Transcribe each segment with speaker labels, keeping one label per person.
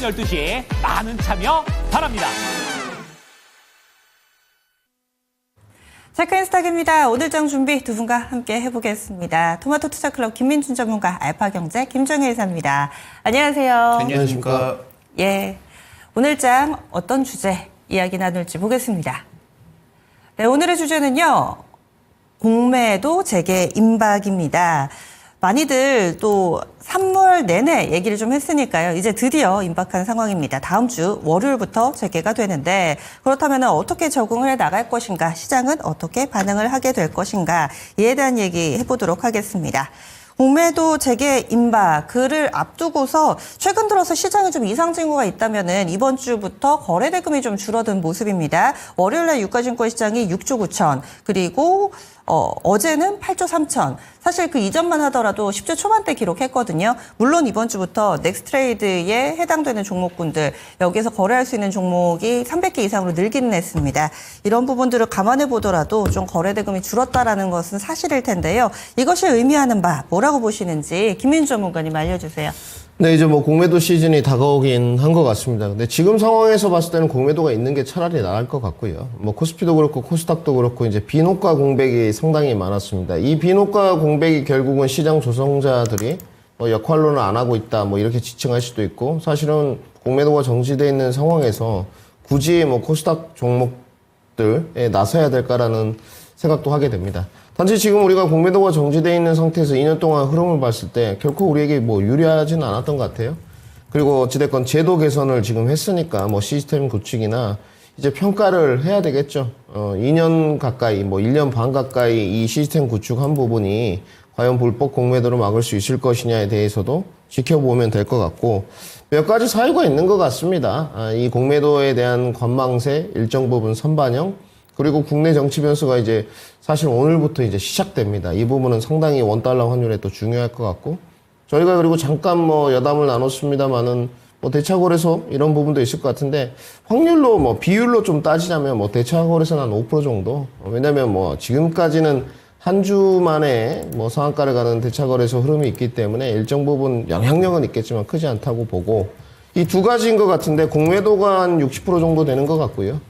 Speaker 1: 12시 많은 참여 바랍니다.
Speaker 2: 체크인스탁입니다. 오늘 장 준비 두 분과 함께 해보겠습니다. 토마토 투자클럽 김민준 전문가, 알파경제 김정혜 이사입니다. 안녕하세요.
Speaker 3: 안녕하십니까.
Speaker 2: 예, 오늘 장 어떤 주제 이야기 나눌지 보겠습니다. 네, 오늘의 주제는요, 공매도 재개 임박입니다. 많이들 또 3월 내내 얘기를 좀 했으니까요. 이제 드디어 임박한 상황입니다. 다음 주 월요일부터 재개가 되는데, 그렇다면 어떻게 적응을 해 나갈 것인가, 시장은 어떻게 반응을 하게 될 것인가, 이에 대한 얘기 해보도록 하겠습니다. 공매도 재개 임박, 그를 앞두고서 최근 들어서 시장에 좀 이상 징후가 있다면은 이번 주부터 거래 대금이 좀 줄어든 모습입니다. 월요일날 유가증권 시장이 6조 9천, 그리고 어제는 8조 3천. 사실 그 이전만 하더라도 10조 초반대 기록했거든요. 물론 이번 주부터 넥스트레이드에 해당되는 종목군들, 여기에서 거래할 수 있는 종목이 300개 이상으로 늘기는 했습니다. 이런 부분들을 감안해 보더라도 좀 거래 대금이 줄었다라는 것은 사실일 텐데요. 이것이 의미하는 바 뭐라고 보시는지 김민주 전문가님 알려주세요.
Speaker 3: 네, 이제 뭐 공매도 시즌이 다가오긴 한 것 같습니다. 근데 지금 상황에서 봤을 때는 공매도가 있는 게 차라리 나을 것 같고요. 뭐 코스피도 그렇고 코스닥도 그렇고 이제 비노가 공백이 상당히 많았습니다. 이 비노가 공백이 결국은 시장 조성자들이 뭐 역할로는 안 하고 있다, 뭐 이렇게 지칭할 수도 있고, 사실은 공매도가 정지돼 있는 상황에서 굳이 뭐 코스닥 종목들에 나서야 될까라는 생각도 하게 됩니다. 단지 지금 우리가 공매도가 정지되어 있는 상태에서 2년 동안 흐름을 봤을 때 결코 우리에게 뭐 유리하지는 않았던 것 같아요. 그리고 어찌됐건 제도 개선을 지금 했으니까 뭐 시스템 구축이나 이제 평가를 해야 되겠죠. 2년 가까이, 뭐 1년 반 가까이 이 시스템 구축한 부분이 과연 불법 공매도를 막을 수 있을 것이냐에 대해서도 지켜보면 될 것 같고, 몇 가지 사유가 있는 것 같습니다. 이 공매도에 대한 관망세, 일정 부분 선반영, 그리고 국내 정치 변수가 이제 사실 오늘부터 이제 시작됩니다. 이 부분은 상당히 원달러 환율에 또 중요할 것 같고, 저희가 그리고 잠깐 뭐 여담을 나눴습니다만은 뭐 대차거래소 이런 부분도 있을 것 같은데, 확률로 뭐 비율로 좀 따지자면 뭐 대차거래소는 한 5% 정도. 왜냐면 뭐 지금까지는 한 주 만에 뭐 상한가를 가는 대차거래소 흐름이 있기 때문에 일정 부분 영향력은 있겠지만 크지 않다고 보고, 이 두 가지인 것 같은데 공매도가 한 60% 정도 되는 것 같고요.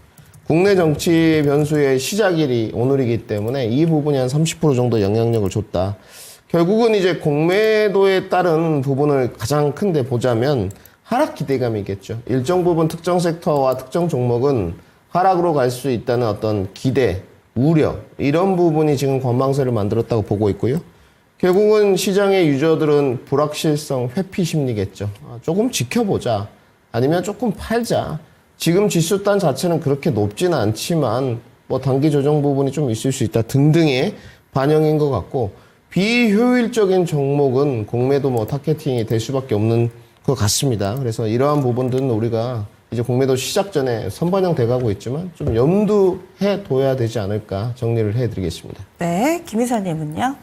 Speaker 3: 국내 정치 변수의 시작일이 오늘이기 때문에 이 부분이 한 30% 정도 영향력을 줬다. 결국은 이제 공매도에 따른 부분을 가장 큰데 보자면 하락 기대감이겠죠. 일정 부분 특정 섹터와 특정 종목은 하락으로 갈 수 있다는 어떤 기대, 우려, 이런 부분이 지금 관망세를 만들었다고 보고 있고요. 결국은 시장의 유저들은 불확실성, 회피 심리겠죠. 조금 지켜보자. 아니면 조금 팔자. 지금 지수단 자체는 그렇게 높지는 않지만 뭐 단기 조정 부분이 좀 있을 수 있다 등등의 반영인 것 같고, 비효율적인 종목은 공매도 뭐 타겟팅이 될 수밖에 없는 것 같습니다. 그래서 이러한 부분들은 우리가 이제 공매도 시작 전에 선반영 돼가고 있지만 좀 염두해 둬야 되지 않을까 정리를 해드리겠습니다.
Speaker 2: 네, 김 이사님은요?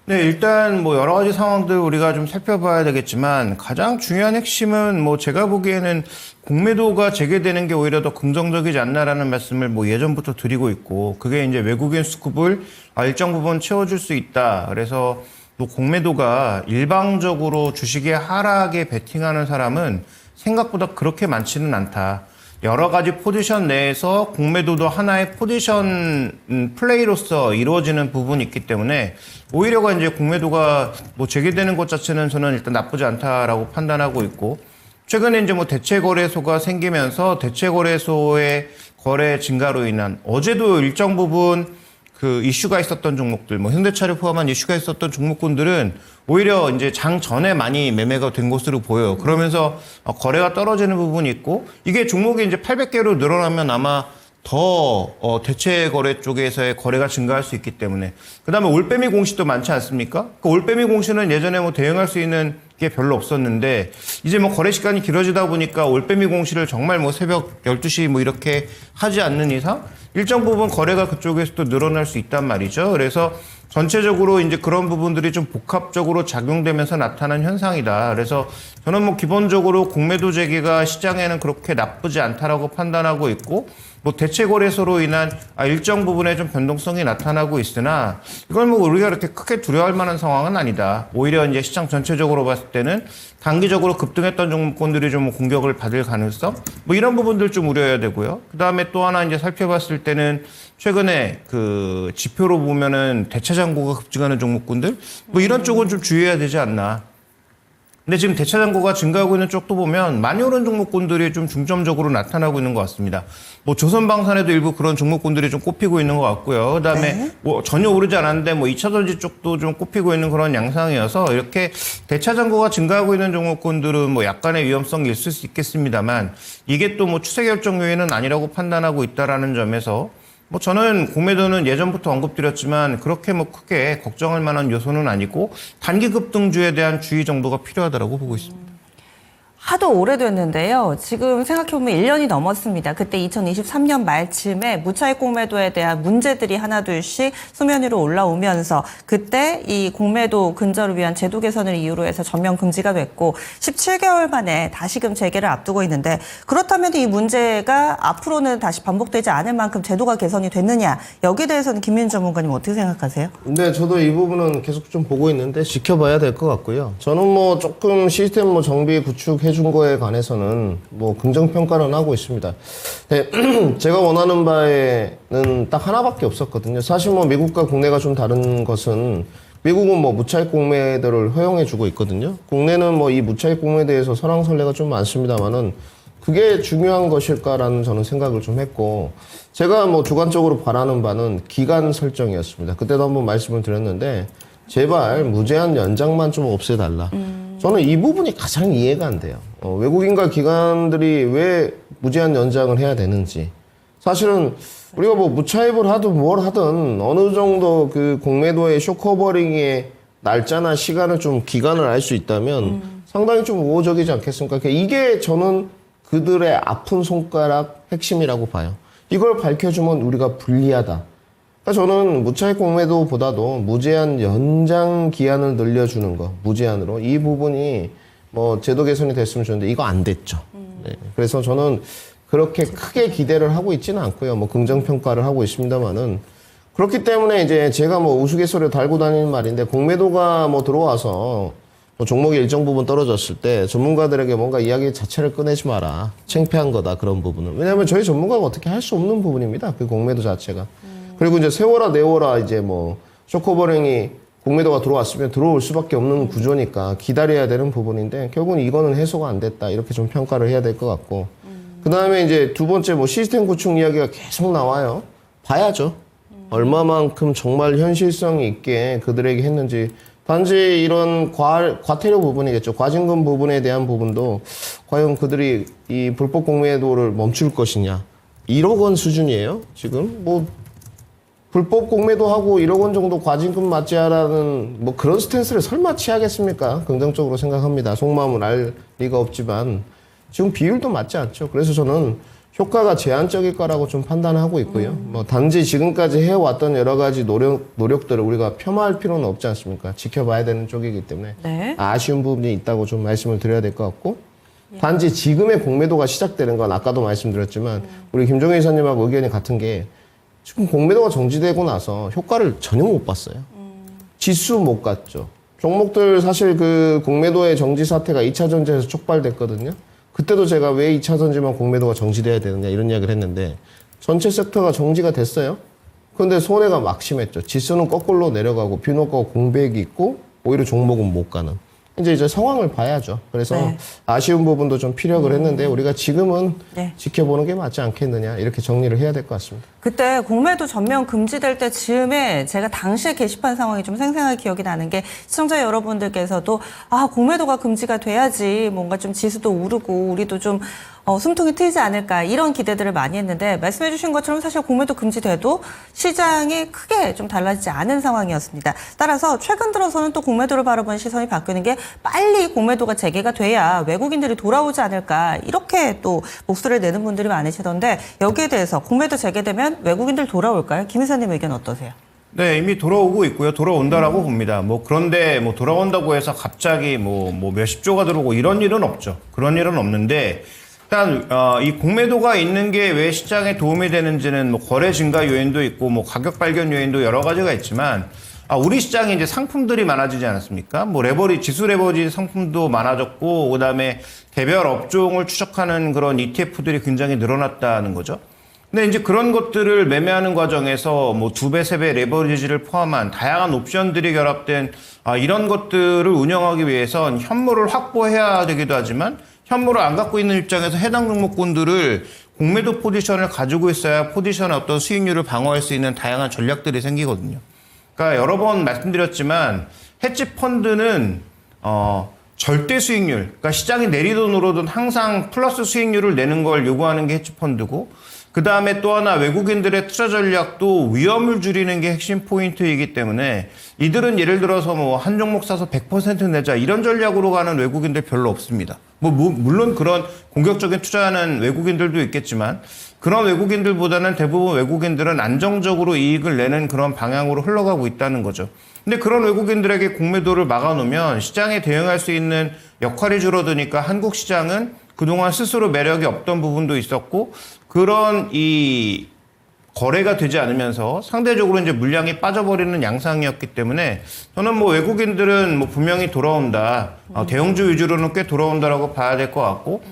Speaker 4: 네, 일단 뭐 여러 가지 상황들 우리가 좀 살펴봐야 되겠지만, 가장 중요한 핵심은 뭐 제가 보기에는 공매도가 재개되는 게 오히려 더 긍정적이지 않나라는 말씀을 뭐 예전부터 드리고 있고, 그게 이제 외국인 수급을 일정 부분 채워줄 수 있다. 그래서 또 공매도가 일방적으로 주식의 하락에 베팅하는 사람은 생각보다 그렇게 많지는 않다. 여러 가지 포지션 내에서 공매도도 하나의 포지션 플레이로서 이루어지는 부분이 있기 때문에, 오히려가 이제 공매도가 뭐 재개되는 것 자체는 저는 일단 나쁘지 않다라고 판단하고 있고, 최근에 이제 뭐 대체거래소가 생기면서 대체거래소의 거래 증가로 인한, 어제도 일정 부분 그 이슈가 있었던 종목들, 뭐 현대차를 포함한 이슈가 있었던 종목군들은 오히려 이제 장 전에 많이 매매가 된 것으로 보여요. 그러면서 거래가 떨어지는 부분이 있고, 이게 종목이 이제 800개로 늘어나면 아마 더 대체 거래 쪽에서의 거래가 증가할 수 있기 때문에. 그다음에 올빼미 공시도 많지 않습니까? 그 올빼미 공시는 예전에 뭐 대응할 수 있는 게 별로 없었는데, 이제 뭐 거래 시간이 길어지다 보니까 올빼미 공시를 정말 뭐 새벽 12시 뭐 이렇게 하지 않는 이상 일정 부분 거래가 그쪽에서도 늘어날 수 있단 말이죠. 그래서 전체적으로 이제 그런 부분들이 좀 복합적으로 작용되면서 나타난 현상이다. 그래서 저는 뭐 기본적으로 공매도 재개가 시장에는 그렇게 나쁘지 않다라고 판단하고 있고, 뭐 대체 거래소로 인한 일정 부분의 좀 변동성이 나타나고 있으나 이건 뭐 우리가 그렇게 크게 두려워할 만한 상황은 아니다. 오히려 이제 시장 전체적으로 봤을 때는 단기적으로 급등했던 종목군들이 좀 공격을 받을 가능성 뭐 이런 부분들 좀 우려해야 되고요. 그다음에 또 하나 이제 살펴봤을 때는 최근에 그 지표로 보면은 대차 잔고가 급증하는 종목군들 뭐 이런 쪽은 좀 주의해야 되지 않나. 근데 지금 대차 잔고가 증가하고 있는 쪽도 보면 많이 오른 종목군들이 좀 중점적으로 나타나고 있는 것 같습니다. 뭐 조선방산에도 일부 그런 종목군들이 좀 꼽히고 있는 것 같고요. 그다음에 뭐 전혀 오르지 않았는데 뭐 2차전지 쪽도 좀 꼽히고 있는 그런 양상이어서 이렇게 대차 잔고가 증가하고 있는 종목군들은 뭐 약간의 위험성이 있을 수 있겠습니다만 이게 또 뭐 추세 결정 요인은 아니라고 판단하고 있다라는 점에서 뭐 저는 공매도는 예전부터 언급드렸지만 그렇게 뭐 크게 걱정할 만한 요소는 아니고 단기 급등주에 대한 주의 정도가 필요하다고 보고 있습니다.
Speaker 2: 하도 오래됐는데요. 지금 생각해보면 1년이 넘었습니다. 그때 2023년 말쯤에 무차익 공매도에 대한 문제들이 하나둘씩 수면 위로 올라오면서 그때 이 공매도 근절을 위한 제도 개선을 이유로 해서 전면 금지가 됐고 17개월 만에 다시금 재개를 앞두고 있는데 그렇다면 이 문제가 앞으로는 다시 반복되지 않을 만큼 제도가 개선이 됐느냐 여기에 대해서는 김민주 전문가님 어떻게 생각하세요?
Speaker 3: 네, 저도 이 부분은 계속 좀 보고 있는데 지켜봐야 될 것 같고요. 저는 뭐 조금 시스템 뭐 정비 구축해 준 거에 관해서는 뭐 긍정평가는 하고 있습니다. 네, 제가 원하는 바에는 딱 하나밖에 없었거든요. 사실 뭐 미국과 국내가 좀 다른 것은 미국은 뭐 무차익 공매도를 허용해 주고 있거든요. 국내는 뭐 이 무차익 공매도에서 설왕설래가 좀 많습니다만은 그게 중요한 것일까라는 저는 생각을 좀 했고 제가 뭐 주관적으로 바라는 바는 기간 설정이었습니다. 그때도 한번 말씀을 드렸는데 제발 무제한 연장만 좀 없애달라. 저는 이 부분이 가장 이해가 안 돼요. 외국인과 기관들이 왜 무제한 연장을 해야 되는지. 사실은 우리가 뭐 무차입을 하든 뭘 하든 어느 정도 그 공매도의 쇼커버링의 날짜나 시간을 좀 기간을 알 수 있다면 상당히 좀 우호적이지 않겠습니까? 그러니까 이게 저는 그들의 아픈 손가락 핵심이라고 봐요. 이걸 밝혀주면 우리가 불리하다. 그러니까 저는 무차익 공매도보다도 무제한 연장 기한을 늘려주는 거, 무제한으로 이 부분이 뭐 제도 개선이 됐으면 좋은데 이거 안 됐죠. 네. 그래서 저는 그렇게 크게 기대를 하고 있지는 않고요. 뭐 긍정 평가를 하고 있습니다만은 그렇기 때문에 이제 제가 뭐 우스갯소리로 달고 다니는 말인데 공매도가 뭐 들어와서 뭐 종목이 일정 부분 떨어졌을 때 전문가들에게 뭔가 이야기 자체를 꺼내지 마라. 창피한 거다 그런 부분은. 왜냐하면 저희 전문가가 어떻게 할 수 없는 부분입니다. 그 공매도 자체가. 그리고 이제 세워라 내워라 이제 뭐 쇼커버링이 공매도가 들어왔으면 들어올 수밖에 없는 구조니까 기다려야 되는 부분인데 결국은 이거는 해소가 안 됐다 이렇게 좀 평가를 해야 될 것 같고 그 다음에 이제 두 번째 뭐 시스템 구축 이야기가 계속 나와요. 봐야죠. 얼마만큼 정말 현실성 있게 그들에게 했는지 단지 이런 과태료 부분이겠죠. 과징금 부분에 대한 부분도 과연 그들이 이 불법 공매도를 멈출 것이냐 1억 원 수준이에요. 지금 뭐 불법 공매도 하고 1억 원 정도 과징금 맞지하라는 뭐 그런 스탠스를 설마 취하겠습니까? 긍정적으로 생각합니다. 속마음을 알 리가 없지만 지금 비율도 맞지 않죠. 그래서 저는 효과가 제한적일 거라고 좀 판단하고 있고요. 뭐 단지 지금까지 해왔던 여러 가지 노력들을 우리가 폄하할 필요는 없지 않습니까? 지켜봐야 되는 쪽이기 때문에
Speaker 2: 네.
Speaker 3: 아쉬운 부분이 있다고 좀 말씀을 드려야 될 것 같고 단지 지금의 공매도가 시작되는 건 아까도 말씀드렸지만 우리 김종현 이사님하고 의견이 같은 게 지금 공매도가 정지되고 나서 효과를 전혀 못 봤어요. 지수 못 갔죠. 종목들 사실 그 공매도의 정지 사태가 2차 전지에서 촉발됐거든요. 그때도 제가 왜 2차 전지만 공매도가 정지돼야 되느냐 이런 이야기를 했는데 전체 섹터가 정지가 됐어요. 그런데 손해가 막심했죠. 지수는 거꾸로 내려가고 비노가고 공백이 있고 오히려 종목은 못 가는. 이제 상황을 봐야죠. 그래서
Speaker 2: 네.
Speaker 3: 아쉬운 부분도 좀 피력을 했는데 우리가 지금은
Speaker 2: 네.
Speaker 3: 지켜보는 게 맞지 않겠느냐 이렇게 정리를 해야 될 것 같습니다.
Speaker 2: 그때 공매도 전면 금지될 때 즈음에 제가 당시에 게시판 상황이 좀 생생하게 기억이 나는 게 시청자 여러분들께서도 공매도가 금지가 돼야지 뭔가 좀 지수도 오르고 우리도 좀 숨통이 트이지 않을까 이런 기대들을 많이 했는데 말씀해 주신 것처럼 사실 공매도 금지돼도 시장이 크게 좀 달라지지 않은 상황이었습니다. 따라서 최근 들어서는 또 공매도를 바라보는 시선이 바뀌는 게 빨리 공매도가 재개가 돼야 외국인들이 돌아오지 않을까 이렇게 또 목소리를 내는 분들이 많으시던데 여기에 대해서 공매도 재개되면 외국인들 돌아올까요? 김 이사님 의견 어떠세요?
Speaker 4: 네, 이미 돌아오고 있고요. 돌아온다라고 봅니다. 뭐 그런데 뭐 돌아온다고 해서 갑자기 뭐 몇십 조가 들어오고 이런 일은 없죠. 그런 일은 없는데 일단 이 공매도가 있는 게 왜 시장에 도움이 되는지는 뭐 거래 증가 요인도 있고 뭐 가격 발견 요인도 여러 가지가 있지만 우리 시장에 이제 상품들이 많아지지 않았습니까? 뭐 지수 레버리지 상품도 많아졌고 그다음에 개별 업종을 추적하는 그런 ETF들이 굉장히 늘어났다는 거죠. 근데 이제 그런 것들을 매매하는 과정에서 뭐 2배, 3배 레버리지를 포함한 다양한 옵션들이 결합된 이런 것들을 운영하기 위해선 현물을 확보해야 되기도 하지만 현물을 안 갖고 있는 입장에서 해당 종목군들을 공매도 포지션을 가지고 있어야 포지션의 어떤 수익률을 방어할 수 있는 다양한 전략들이 생기거든요. 그러니까 여러 번 말씀드렸지만 헤지 펀드는 절대 수익률, 그러니까 시장이 내리든 오르든 항상 플러스 수익률을 내는 걸 요구하는 게 헤지 펀드고 그 다음에 또 하나 외국인들의 투자 전략도 위험을 줄이는 게 핵심 포인트이기 때문에 이들은 예를 들어서 뭐 한 종목 사서 100% 내자 이런 전략으로 가는 외국인들 별로 없습니다. 물론 그런 공격적인 투자하는 외국인들도 있겠지만 그런 외국인들보다는 대부분 외국인들은 안정적으로 이익을 내는 그런 방향으로 흘러가고 있다는 거죠. 근데 그런 외국인들에게 공매도를 막아놓으면 시장에 대응할 수 있는 역할이 줄어드니까 한국 시장은 그동안 스스로 매력이 없던 부분도 있었고 그런 이 거래가 되지 않으면서 상대적으로 이제 물량이 빠져버리는 양상이었기 때문에 저는 뭐 외국인들은 뭐 분명히 돌아온다. 대형주 위주로는 꽤 돌아온다라고 봐야 될 것 같고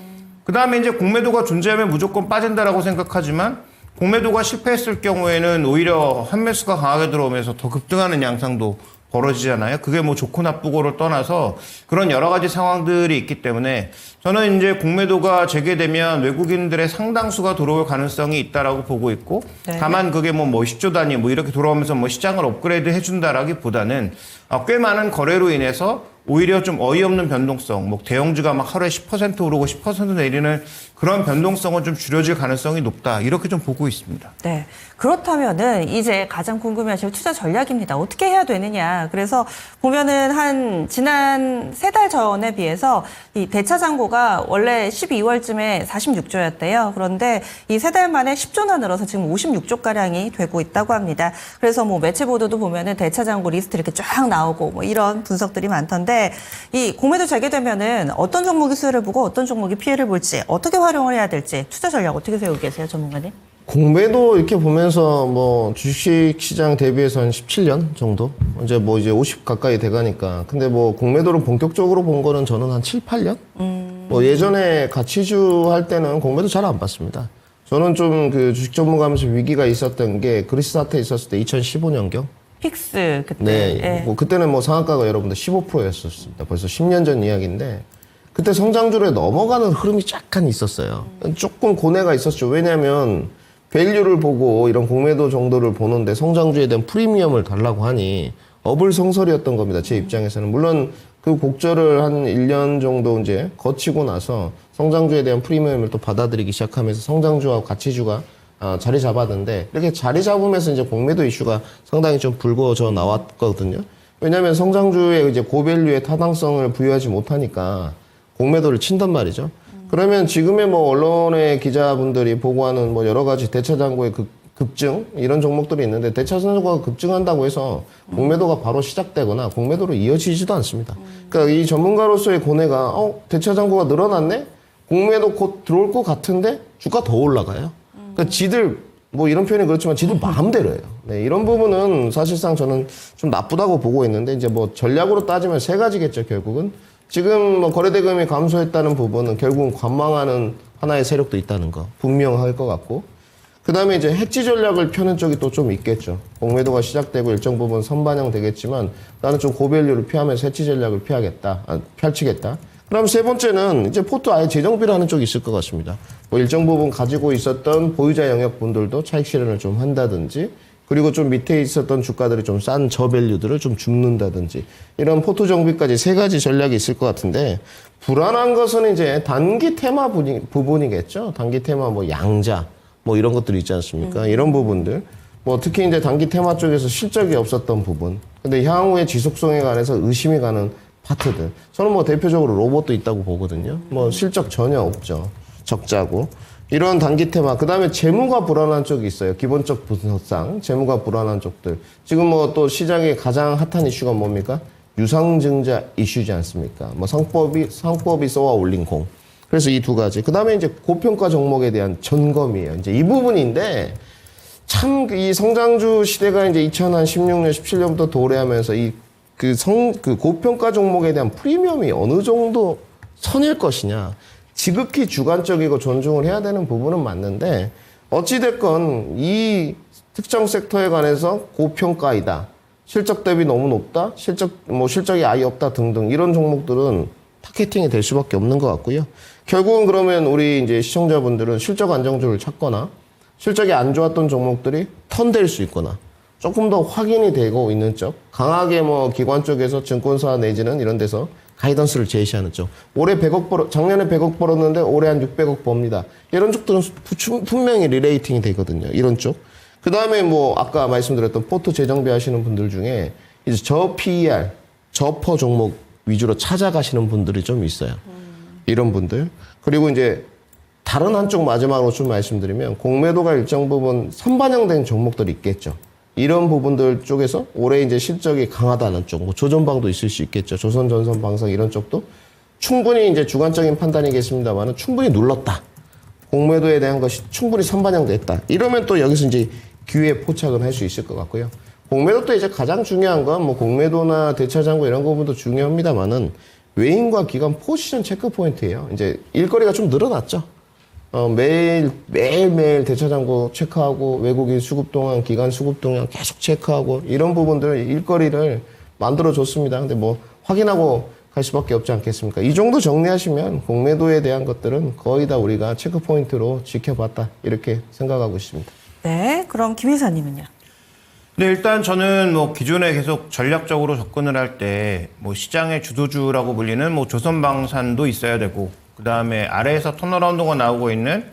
Speaker 4: 그 다음에 이제 공매도가 존재하면 무조건 빠진다라고 생각하지만 공매도가 실패했을 경우에는 오히려 환매수가 강하게 들어오면서 더 급등하는 양상도 벌어지잖아요. 그게 뭐 좋고 나쁘고를 떠나서 그런 여러 가지 상황들이 있기 때문에 저는 이제 공매도가 재개되면 외국인들의 상당수가 들어올 가능성이 있다라고 보고 있고
Speaker 2: 네.
Speaker 4: 다만 그게 뭐 10조 단위 뭐 이렇게 돌아오면서 뭐 시장을 업그레이드 해준다라기보다는 꽤 많은 거래로 인해서 오히려 좀 어이없는 변동성, 뭐 대형주가 막 하루에 10% 오르고 10% 내리는 그런 변동성은 좀 줄여질 가능성이 높다. 이렇게 좀 보고 있습니다.
Speaker 2: 네. 그렇다면은 이제 가장 궁금해하실 투자 전략입니다. 어떻게 해야 되느냐. 그래서 보면은 지난 3달 전에 비해서 이 대차잔고가 원래 12월쯤에 46조였대요. 그런데 이 3달 만에 10조나 늘어서 지금 56조가량이 되고 있다고 합니다. 그래서 뭐 매체 보도도 보면은 대차잔고 리스트 이렇게 쫙 나오고 뭐 이런 분석들이 많던데 이 공매도 재개되면은 어떤 종목이 수혜를 보고 어떤 종목이 피해를 볼지 어떻게 활용을 해야 될지 투자 전략 어떻게 세우고 계세요, 전문가님?
Speaker 3: 공매도 이렇게 보면서 뭐 주식 시장 대비해서 한 17년 정도? 이제 50 가까이 돼가니까. 근데 뭐 공매도를 본격적으로 본 거는 저는 한 7, 8년? 뭐 예전에 가치주 할 때는 공매도 잘 안 봤습니다. 저는 좀 그 주식 전문가하면서 위기가 있었던 게 그리스 사태 있었을 때 2015년경.
Speaker 2: 픽스 그때.
Speaker 3: 네.
Speaker 2: 예.
Speaker 3: 뭐 그때는 뭐 상한가가 여러분들 15%였었습니다. 벌써 10년 전 이야기인데 그때 성장주로 넘어가는 흐름이 약간 있었어요. 조금 고뇌가 있었죠. 왜냐하면 밸류를 보고 이런 공매도 정도를 보는데 성장주에 대한 프리미엄을 달라고 하니 어불성설이었던 겁니다. 제 입장에서는. 물론 그 곡절을 한 1년 정도 이제 거치고 나서 성장주에 대한 프리미엄을 또 받아들이기 시작하면서 성장주와 가치주가 자리 잡았는데 이렇게 자리 잡으면서 이제 공매도 이슈가 상당히 좀 불거져 나왔거든요. 왜냐하면 성장주의 이제 고밸류의 타당성을 부여하지 못하니까 공매도를 친단 말이죠. 그러면 지금의 뭐 언론의 기자분들이 보고하는 뭐 여러 가지 대차잔고의 급증 이런 종목들이 있는데 대차잔고가 급증한다고 해서 공매도가 바로 시작되거나 공매도로 이어지지도 않습니다. 그러니까 이 전문가로서의 고뇌가 대차잔고가 늘어났네? 공매도 곧 들어올 것 같은데 주가 더 올라가요. 그러니까 지들 뭐 이런 표현이 그렇지만 지들 마음대로 해요. 네, 이런 부분은 사실상 저는 좀 나쁘다고 보고 있는데 이제 뭐 전략으로 따지면 3가지겠죠, 결국은. 지금 뭐 거래대금이 감소했다는 부분은 결국은 관망하는 하나의 세력도 있다는 거 분명할 것 같고 그 다음에 이제 해지 전략을 펴는 쪽이 또 좀 있겠죠. 공매도가 시작되고 일정 부분 선반영되겠지만 나는 좀 고밸류를 피하면서 해지 전략을 펼치겠다. 그럼 3번째는 이제 포트 아예 재정비를 하는 쪽이 있을 것 같습니다. 뭐 일정 부분 가지고 있었던 보유자 영역분들도 차익 실현을 좀 한다든지 그리고 좀 밑에 있었던 주가들이 좀 싼 저밸류들을 좀 줍는다든지 이런 포트 정비까지 3가지 전략이 있을 것 같은데 불안한 것은 이제 단기 테마 부분이겠죠. 단기 테마 뭐 양자 뭐 이런 것들이 있지 않습니까? 이런 부분들 뭐 특히 이제 단기 테마 쪽에서 실적이 없었던 부분 근데 향후의 지속성에 관해서 의심이 가는 파트들 저는 뭐 대표적으로 로봇도 있다고 보거든요. 뭐 실적 전혀 없죠. 적자고 이런 단기 테마, 그 다음에 재무가 불안한 쪽이 있어요. 기본적 분석상 재무가 불안한 쪽들. 지금 뭐 또 시장의 가장 핫한 이슈가 뭡니까? 유상증자 이슈지 않습니까? 뭐 상법이 쏘아 올린 공. 그래서 이 두 가지. 그 다음에 이제 고평가 종목에 대한 점검이에요. 이제 이 부분인데 참 이 성장주 시대가 이제 2016년, 17년부터 도래하면서 그 고평가 종목에 대한 프리미엄이 어느 정도 선일 것이냐. 지극히 주관적이고 존중을 해야 되는 부분은 맞는데 어찌됐건 이 특정 섹터에 관해서 고평가이다. 실적 대비 너무 높다. 실적이 아예 없다 등등 이런 종목들은 타겟팅이 될 수밖에 없는 것 같고요. 결국은 그러면 우리 이제 시청자분들은 실적 안정주를 찾거나 실적이 안 좋았던 종목들이 턴될 수 있거나 조금 더 확인이 되고 있는 쪽, 강하게 기관 쪽에서 증권사 내지는 이런 데서 가이던스를 제시하는 쪽. 올해 100억 작년에 100억 벌었는데 올해 한 600억 법니다. 이런 쪽들은 분명히 리레이팅이 되거든요. 이런 쪽. 그 다음에 아까 말씀드렸던 포트 재정비 하시는 분들 중에 이제 저 PER, 저퍼 종목 위주로 찾아가시는 분들이 좀 있어요. 이런 분들. 그리고 이제 다른 한쪽 마지막으로 좀 말씀드리면 공매도가 일정 부분 선반영된 종목들이 있겠죠. 이런 부분들 쪽에서 올해 이제 실적이 강하다는 쪽, 조선방도 있을 수 있겠죠. 조선전선방송 이런 쪽도 충분히 이제 주관적인 판단이겠습니다만은 충분히 눌렀다. 공매도에 대한 것이 충분히 선반영됐다. 이러면 또 여기서 이제 기회에 포착은 할 수 있을 것 같고요. 공매도 또 이제 가장 중요한 건 공매도나 대차장고 이런 부분도 중요합니다만은 외인과 기관 포지션 체크 포인트예요. 이제 일거리가 좀 늘어났죠. 매일매일 대차장고 체크하고 외국인 수급 동향, 기관 수급 동향 계속 체크하고 이런 부분들 일거리를 만들어줬습니다. 근데 확인하고 갈 수밖에 없지 않겠습니까? 이 정도 정리하시면 공매도에 대한 것들은 거의 다 우리가 체크 포인트로 지켜봤다. 이렇게 생각하고 있습니다.
Speaker 2: 네, 그럼 김 이사님은요?
Speaker 4: 네, 일단 저는 기존에 계속 전략적으로 접근을 할 때 시장의 주도주라고 불리는 조선방산도 있어야 되고 그 다음에 아래에서 턴어라운드가 나오고 있는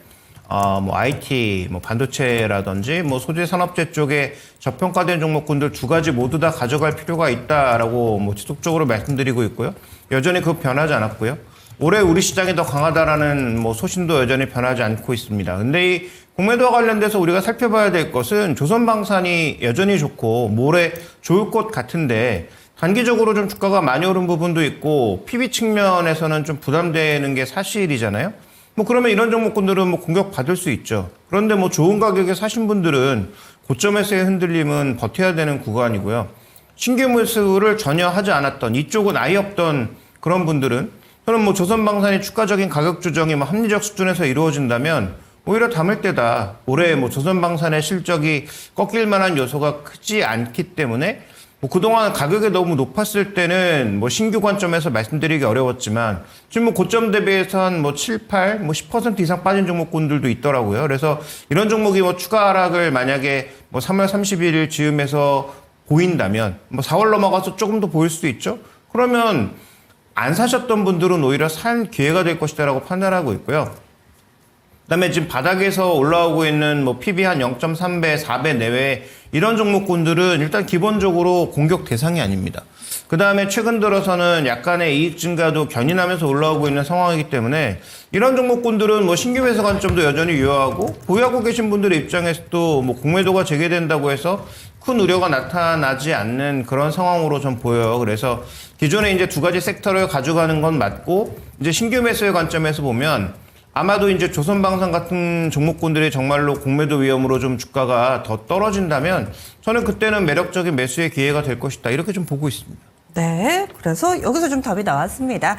Speaker 4: IT, 반도체라든지 소재 산업재 쪽에 저평가된 종목군들 두 가지 모두 다 가져갈 필요가 있다라고 지속적으로 말씀드리고 있고요. 여전히 그거 변하지 않았고요. 올해 우리 시장이 더 강하다라는 소신도 여전히 변하지 않고 있습니다. 근데 이 공매도와 관련돼서 우리가 살펴봐야 될 것은 조선방산이 여전히 좋고 올해 좋을 것 같은데 단기적으로 좀 주가가 많이 오른 부분도 있고 PB 측면에서는 좀 부담되는 게 사실이잖아요. 그러면 이런 종목군들은 공격받을 수 있죠. 그런데 좋은 가격에 사신 분들은 고점에서의 흔들림은 버텨야 되는 구간이고요. 신규 매수를 전혀 하지 않았던 이쪽은 아예 없던 그런 분들은 저는 조선방산이 추가적인 가격 조정이 합리적 수준에서 이루어진다면 오히려 담을 때다. 올해 조선방산의 실적이 꺾일 만한 요소가 크지 않기 때문에 그동안 가격이 너무 높았을 때는 신규 관점에서 말씀드리기 어려웠지만 지금 고점 대비해서 한 7, 8, 10% 이상 빠진 종목군들도 있더라고요. 그래서 이런 종목이 추가 하락을 만약에 3월 31일 즈음에서 보인다면 4월 넘어가서 조금 더 보일 수도 있죠. 그러면 안 사셨던 분들은 오히려 산 기회가 될 것이다라고 판단하고 있고요. 그다음에 지금 바닥에서 올라오고 있는 PB 한 0.3배, 4배 내외 이런 종목군들은 일단 기본적으로 공격 대상이 아닙니다. 그다음에 최근 들어서는 약간의 이익 증가도 견인하면서 올라오고 있는 상황이기 때문에 이런 종목군들은 신규 매수 관점도 여전히 유효하고 보유하고 계신 분들의 입장에서도 공매도가 재개된다고 해서 큰 우려가 나타나지 않는 그런 상황으로 좀 보여요. 그래서 기존에 이제 두 가지 섹터를 가져가는 건 맞고 이제 신규 매수의 관점에서 보면 아마도 이제 조선방산 같은 종목군들이 정말로 공매도 위험으로 좀 주가가 더 떨어진다면 저는 그때는 매력적인 매수의 기회가 될 것이다. 이렇게 좀 보고 있습니다.
Speaker 2: 네, 그래서 여기서 좀 답이 나왔습니다.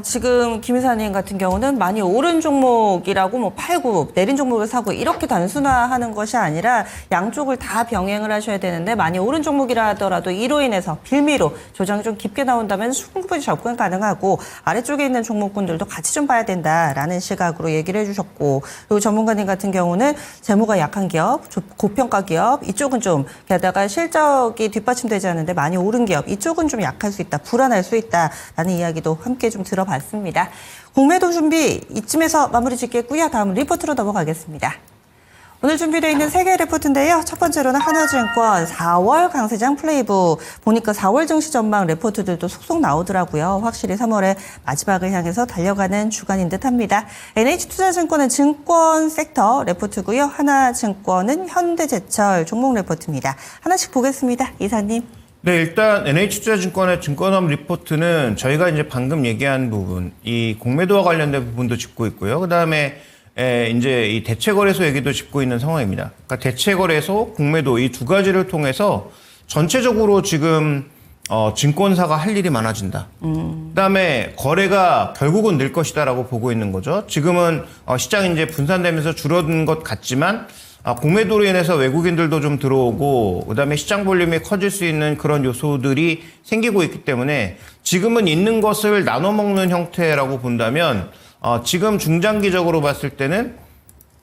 Speaker 2: 지금 김 이사님 같은 경우는 많이 오른 종목이라고 팔고 내린 종목을 사고 이렇게 단순화하는 것이 아니라 양쪽을 다 병행을 하셔야 되는데 많이 오른 종목이라 하더라도 이로 인해서 빌미로 조정이 좀 깊게 나온다면 충분히 접근 가능하고 아래쪽에 있는 종목군들도 같이 좀 봐야 된다라는 시각으로 얘기를 해주셨고 그리고 전문가님 같은 경우는 재무가 약한 기업, 고평가 기업 이쪽은 좀 게다가 실적이 뒷받침되지 않는데 많이 오른 기업 이쪽은 좀 약할 수 있다, 불안할 수 있다라는 이야기도 함께 좀 들어봤습니다. 공매도 준비 이쯤에서 마무리 짓겠고요. 다음 리포트로 넘어가겠습니다. 오늘 준비되어 있는 3개의 리포트인데요. 첫 번째로는 하나증권 4월 강세장 플레이북. 보니까 4월 증시 전망 리포트들도 속속 나오더라고요. 확실히 3월의 마지막을 향해서 달려가는 주간인 듯합니다. NH투자증권은 증권 섹터 리포트고요. 하나증권은 현대제철 종목 리포트입니다. 하나씩 보겠습니다. 이사님.
Speaker 4: 네, 일단 NH투자증권의 증권업 리포트는 저희가 이제 방금 얘기한 부분, 이 공매도와 관련된 부분도 짚고 있고요. 그 다음에 이제 이 대체거래소 얘기도 짚고 있는 상황입니다. 그러니까 대체거래소, 공매도 이 두 가지를 통해서 전체적으로 지금 증권사가 할 일이 많아진다. 그다음에 거래가 결국은 늘 것이다라고 보고 있는 거죠. 지금은 시장이 이제 분산되면서 줄어든 것 같지만 공매도로 인해서 외국인들도 좀 들어오고 그다음에 시장 볼륨이 커질 수 있는 그런 요소들이 생기고 있기 때문에 지금은 있는 것을 나눠 먹는 형태라고 본다면 지금 중장기적으로 봤을 때는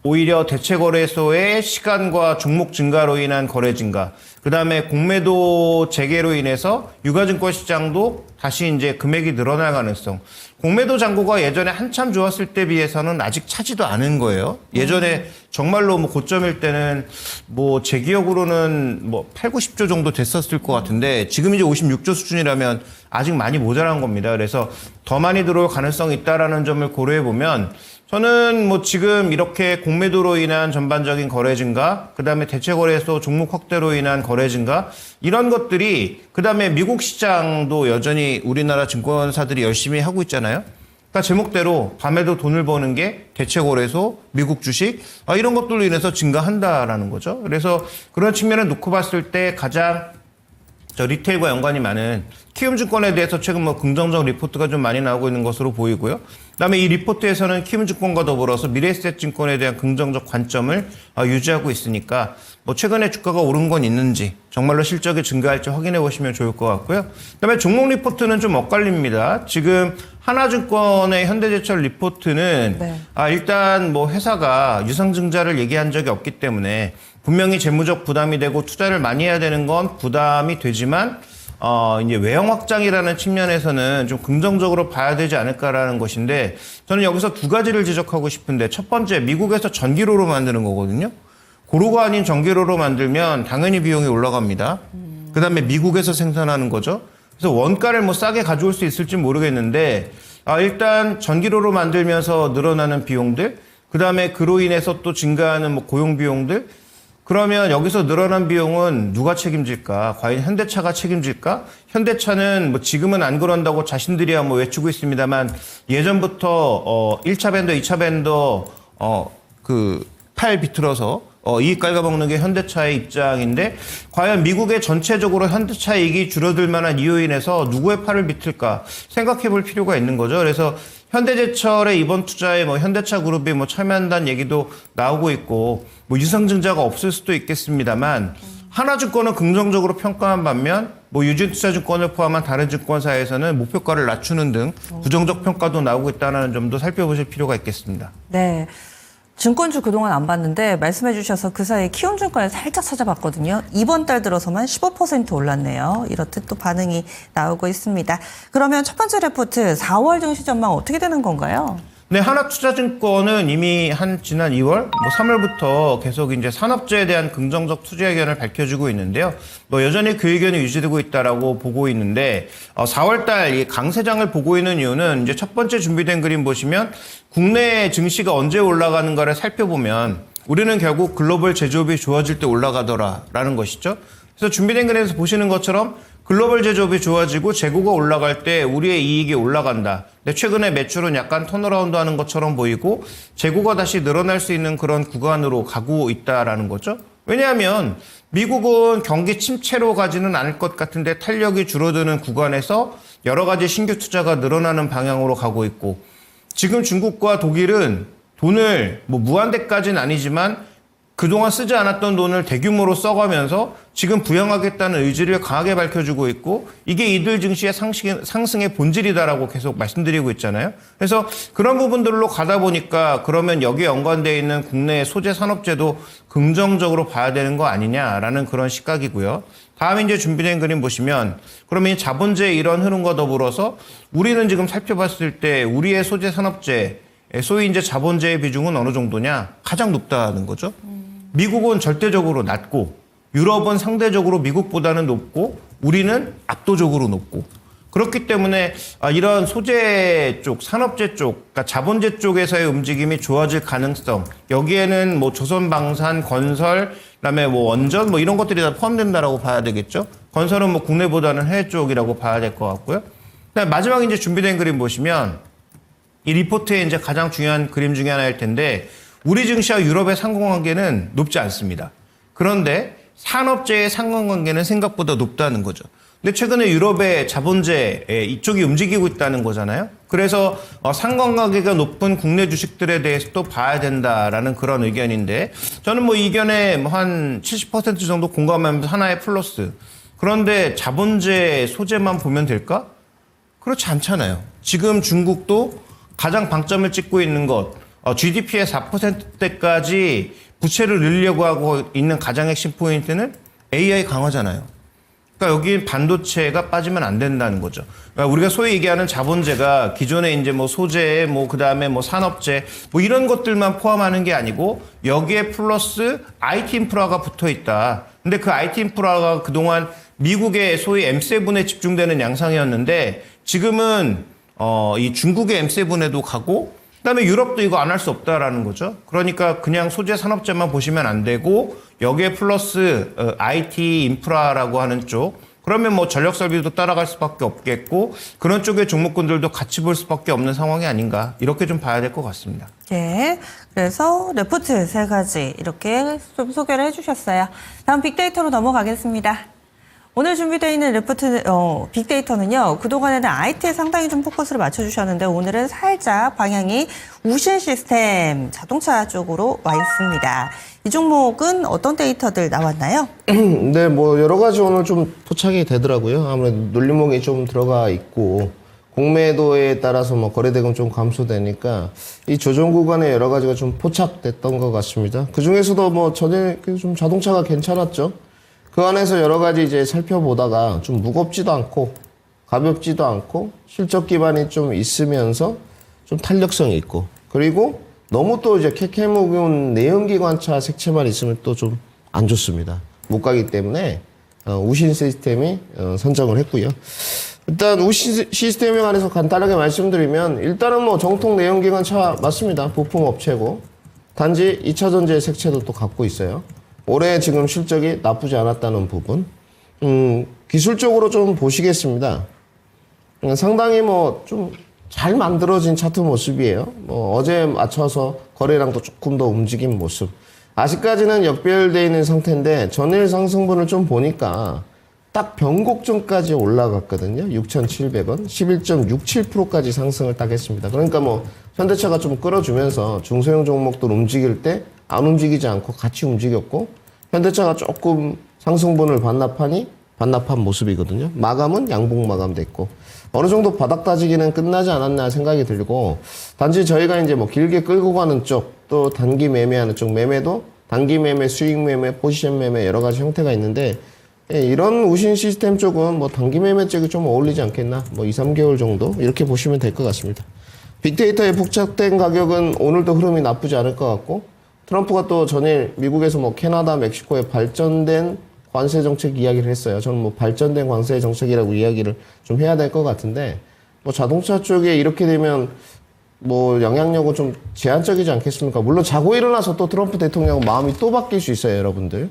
Speaker 4: 오히려 대체거래소의 시간과 종목 증가로 인한 거래 증가, 그 다음에 공매도 재개로 인해서 유가증권 시장도 다시 이제 금액이 늘어날 가능성. 공매도 잔고가 예전에 한참 좋았을 때 비해서는 아직 차지도 않은 거예요. 예전에 정말로 뭐 고점일 때는 뭐 제 기억으로는 뭐 8, 90조 정도 됐었을 것 같은데 지금 이제 56조 수준이라면 아직 많이 모자란 겁니다. 그래서 더 많이 들어올 가능성이 있다라는 점을 고려해 보면 저는 뭐 지금 이렇게 공매도로 인한 전반적인 거래 증가, 그 다음에 대체거래소 종목 확대로 인한 거래 증가, 이런 것들이, 그 다음에 미국 시장도 여전히 우리나라 증권사들이 열심히 하고 있잖아요. 그러니까 제목대로 밤에도 돈을 버는 게 대체거래소, 미국 주식, 이런 것들로 인해서 증가한다라는 거죠. 그래서 그런 측면을 놓고 봤을 때 가장 리테일과 연관이 많은 키움증권에 대해서 최근 뭐 긍정적 리포트가 좀 많이 나오고 있는 것으로 보이고요. 그다음에 이 리포트에서는 키움증권과 더불어서 미래에셋증권에 대한 긍정적 관점을 유지하고 있으니까 뭐 최근에 주가가 오른 건 있는지 정말로 실적이 증가할지 확인해 보시면 좋을 것 같고요. 그다음에 종목 리포트는 좀 엇갈립니다. 지금 하나증권의 현대제철 리포트는 일단 뭐 회사가 유상증자를 얘기한 적이 없기 때문에 분명히 재무적 부담이 되고 투자를 많이 해야 되는 건 부담이 되지만 이제 외형 확장이라는 측면에서는 좀 긍정적으로 봐야 되지 않을까라는 것인데 저는 여기서 두 가지를 지적하고 싶은데 첫 번째 미국에서 전기로로 만드는 거거든요. 고로가 아닌 전기로로 만들면 당연히 비용이 올라갑니다. 그다음에 미국에서 생산하는 거죠. 그래서 원가를 뭐 싸게 가져올 수 있을지 모르겠는데 일단 전기로로 만들면서 늘어나는 비용들, 그다음에 그로 인해서 또 증가하는 뭐 고용 비용들, 그러면 여기서 늘어난 비용은 누가 책임질까? 과연 현대차가 책임질까? 현대차는 뭐 지금은 안 그런다고 자신들이야 뭐 외치고 있습니다만 예전부터 1차 밴더, 2차 밴더 팔 비틀어서 이익 갉아먹는 게 현대차의 입장인데 과연 미국의 전체적으로 현대차 이익이 줄어들 만한 이유로 인해서 누구의 팔을 비틀까 생각해 볼 필요가 있는 거죠. 그래서 현대제철의 이번 투자에 뭐 현대차 그룹이 뭐 참여한다는 얘기도 나오고 있고 뭐 유상증자가 없을 수도 있겠습니다만 하나증권은 긍정적으로 평가한 반면 뭐 유진투자증권을 포함한 다른 증권사에서는 목표가를 낮추는 등 부정적 평가도 나오고 있다는 점도 살펴보실 필요가 있겠습니다.
Speaker 2: 네. 증권주 그동안 안 봤는데 말씀해 주셔서 그 사이에 키움증권을 살짝 찾아봤거든요. 이번 달 들어서만 15% 올랐네요. 이렇듯 또 반응이 나오고 있습니다. 그러면 첫 번째 레포트 4월 증시 전망 어떻게 되는 건가요?
Speaker 4: 네, 하나투자증권은 이미 지난 2월, 뭐 3월부터 계속 이제 산업재에 대한 긍정적 투자 의견을 밝혀주고 있는데요. 뭐 여전히 그 의견이 유지되고 있다라고 보고 있는데, 4월달 이 강세장을 보고 있는 이유는 이제 첫 번째 준비된 그림 보시면 국내 증시가 언제 올라가는가를 살펴보면 우리는 결국 글로벌 제조업이 좋아질 때 올라가더라라는 것이죠. 그래서 준비된 그림에서 보시는 것처럼 글로벌 제조업이 좋아지고 재고가 올라갈 때 우리의 이익이 올라간다. 근데 최근에 매출은 약간 턴어라운드 하는 것처럼 보이고 재고가 다시 늘어날 수 있는 그런 구간으로 가고 있다라는 거죠. 왜냐하면 미국은 경기 침체로 가지는 않을 것 같은데 탄력이 줄어드는 구간에서 여러 가지 신규 투자가 늘어나는 방향으로 가고 있고 지금 중국과 독일은 돈을 뭐 무한대까지는 아니지만 그동안 쓰지 않았던 돈을 대규모로 써가면서 지금 부양하겠다는 의지를 강하게 밝혀주고 있고 이게 이들 증시의 상승의 본질이다라고 계속 말씀드리고 있잖아요. 그래서 그런 부분들로 가다 보니까 그러면 여기에 연관되어 있는 국내 소재 산업재도 긍정적으로 봐야 되는 거 아니냐라는 그런 시각이고요. 다음 이제 준비된 그림 보시면 그러면 이 자본재의 이런 흐름과 더불어서 우리는 지금 살펴봤을 때 우리의 소재 산업재 소위 이제 자본재의 비중은 어느 정도냐? 가장 높다는 거죠. 미국은 절대적으로 낮고 유럽은 상대적으로 미국보다는 높고 우리는 압도적으로 높고 그렇기 때문에 이런 소재 쪽, 산업재 쪽, 그러니까 자본재 쪽에서의 움직임이 좋아질 가능성 여기에는 뭐 조선방산, 건설, 그다음에 뭐 원전 뭐 이런 것들이 다 포함된다라고 봐야 되겠죠. 건설은 뭐 국내보다는 해외 쪽이라고 봐야 될 것 같고요. 그다음에 마지막에 이제 준비된 그림 보시면 이 리포트의 이제 가장 중요한 그림 중에 하나일 텐데 우리 증시와 유럽의 상관관계는 높지 않습니다. 그런데 산업재의 상관관계는 생각보다 높다는 거죠. 근데 최근에 유럽의 자본재 이쪽이 움직이고 있다는 거잖아요. 그래서 상관관계가 높은 국내 주식들에 대해서 또 봐야 된다라는 그런 의견인데 저는 뭐 이견에 한 70% 정도 공감하면서 하나의 플러스. 그런데 자본재 소재만 보면 될까? 그렇지 않잖아요. 지금 중국도 가장 방점을 찍고 있는 것, GDP의 4%대까지 부채를 늘리려고 하고 있는 가장 핵심 포인트는 AI 강화잖아요. 그러니까 여기 반도체가 빠지면 안 된다는 거죠. 그러니까 우리가 소위 얘기하는 자본재가 기존에 이제 뭐 소재, 뭐 그다음에 뭐 산업재, 뭐 이런 것들만 포함하는 게 아니고 여기에 플러스 IT 인프라가 붙어 있다. 근데 그 IT 인프라가 그동안 미국의 소위 M7에 집중되는 양상이었는데 지금은 이 중국의 M7에도 가고 그다음에 유럽도 이거 안 할 수 없다라는 거죠. 그러니까 그냥 소재 산업재만 보시면 안 되고 여기에 플러스 IT 인프라라고 하는 쪽 그러면 뭐 전력 설비도 따라갈 수밖에 없겠고 그런 쪽의 종목군들도 같이 볼 수밖에 없는 상황이 아닌가 이렇게 좀 봐야 될 것 같습니다.
Speaker 2: 예. 그래서 레포트 3가지 이렇게 좀 소개를 해주셨어요. 다음 빅데이터로 넘어가겠습니다. 오늘 준비되어 있는 레포트, 빅데이터는요, 그동안에는 IT에 상당히 좀 포커스를 맞춰주셨는데, 오늘은 살짝 방향이 우신 시스템 자동차 쪽으로 와 있습니다. 이 종목은 어떤 데이터들 나왔나요?
Speaker 3: 네, 뭐 여러 가지 오늘 좀 포착이 되더라고요. 아무래도 눌림목이 좀 들어가 있고 공매도에 따라서 뭐 거래대금 좀 감소되니까 이 조정 구간에 여러 가지가 좀 포착됐던 것 같습니다. 그 중에서도 뭐 전에 좀 자동차가 괜찮았죠. 그 안에서 여러 가지 이제 살펴보다가 좀 무겁지도 않고 가볍지도 않고 실적 기반이 좀 있으면서 좀 탄력성이 있고 그리고 너무 또 이제 캐캐묵은 내연기관차 색채만 있으면 또 좀 안 좋습니다. 못 가기 때문에 우신 시스템이 선정을 했고요. 일단 우신 시스템에 관해서 간단하게 말씀드리면 일단은 뭐 정통 내연기관차 맞습니다. 부품 업체고 단지 2차 전지의 색채도 또 갖고 있어요. 올해 지금 실적이 나쁘지 않았다는 부분. 기술적으로 좀 보시겠습니다. 상당히 뭐 좀 잘 만들어진 차트 모습이에요. 뭐 어제 맞춰서 거래량도 조금 더 움직인 모습. 아직까지는 역별되어 있는 상태인데 전일 상승분을 좀 보니까 딱 변곡점까지 올라갔거든요. 6,700원. 11.67%까지 상승을 딱 했습니다. 그러니까 뭐 현대차가 좀 끌어주면서 중소형 종목들 움직일 때 안 움직이지 않고 같이 움직였고 현대차가 조금 상승분을 반납한 모습이거든요. 마감은 양봉 마감됐고 어느 정도 바닥 다지기는 끝나지 않았나 생각이 들고 단지 저희가 이제 뭐 길게 끌고 가는 쪽 또 단기 매매하는 쪽 매매도 단기 매매, 수익 매매, 포지션 매매 여러 가지 형태가 있는데 이런 우신 시스템 쪽은 뭐 단기 매매 쪽이 좀 어울리지 않겠나 뭐 2, 3개월 정도 이렇게 보시면 될 것 같습니다. 빅데이터에 복잡된 가격은 오늘도 흐름이 나쁘지 않을 것 같고 트럼프가 또 전일 미국에서 뭐 캐나다, 멕시코에 발전된 관세 정책 이야기를 했어요. 저는 뭐 발전된 관세 정책이라고 이야기를 좀 해야 될 것 같은데 뭐 자동차 쪽에 이렇게 되면 뭐 영향력은 좀 제한적이지 않겠습니까? 물론 자고 일어나서 또 트럼프 대통령 마음이 또 바뀔 수 있어요, 여러분들.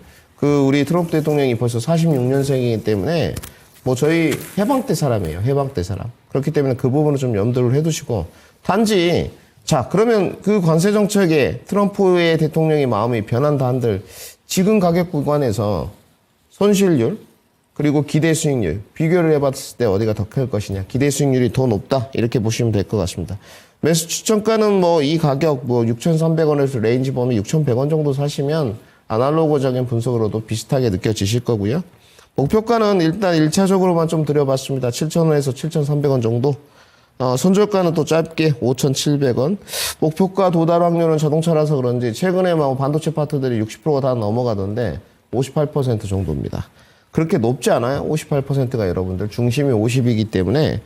Speaker 3: 우리 트럼프 대통령이 벌써 46년생이기 때문에 뭐 저희 해방 때 사람이에요. 해방 때 사람. 그렇기 때문에 그 부분은 좀 염두를 해두시고 단지 자, 그러면 그 관세 정책에 트럼프의 대통령이 마음이 변한다 한들 지금 가격 구간에서 손실률 그리고 기대 수익률 비교를 해봤을 때 어디가 더 클 것이냐. 기대 수익률이 더 높다. 이렇게 보시면 될 것 같습니다. 매수 추천가는 뭐 이 가격 뭐 6,300원에서 레인지 범위 6,100원 정도 사시면 아날로그적인 분석으로도 비슷하게 느껴지실 거고요. 목표가는 일단 1차적으로만 좀 드려봤습니다. 7,000원에서 7,300원 정도. 손절가는 또 짧게 5,700원. 목표가 도달 확률은 자동차라서 그런지 최근에 막 반도체 파트들이 60%가 다 넘어가던데 58% 정도입니다. 그렇게 높지 않아요. 58%가 여러분들 중심이 50이기 때문에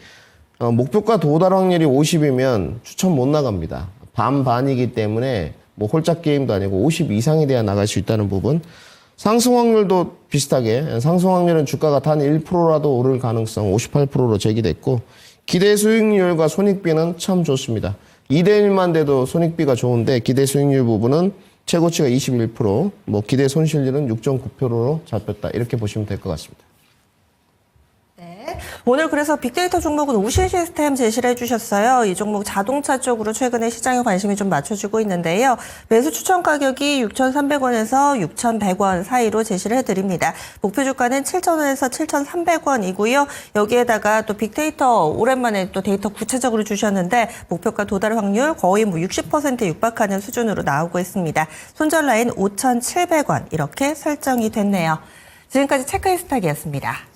Speaker 3: 목표가 도달 확률이 50이면 추천 못 나갑니다. 반반이기 때문에 뭐 홀짝 게임도 아니고 50 이상이 돼야 나갈 수 있다는 부분. 상승 확률도 비슷하게 상승 확률은 주가가 단 1%라도 오를 가능성 58%로 제기됐고 기대 수익률과 손익비는 참 좋습니다. 2대1만 돼도 손익비가 좋은데 기대 수익률 부분은 최고치가 21%, 뭐 기대 손실률은 6.9%로 잡혔다. 이렇게 보시면 될 것 같습니다.
Speaker 2: 오늘 그래서 빅데이터 종목은 오신 시스템 제시를 해주셨어요. 이 종목 자동차 쪽으로 최근에 시장에 관심이 좀 맞춰지고 있는데요. 매수 추천 가격이 6,300원에서 6,100원 사이로 제시를 해드립니다. 목표 주가는 7,000원에서 7,300원이고요. 여기에다가 또 빅데이터 오랜만에 또 데이터 구체적으로 주셨는데 목표가 도달 확률 거의 60%에 육박하는 수준으로 나오고 있습니다. 손절 라인 5,700원 이렇게 설정이 됐네요. 지금까지 체크인스탁이었습니다.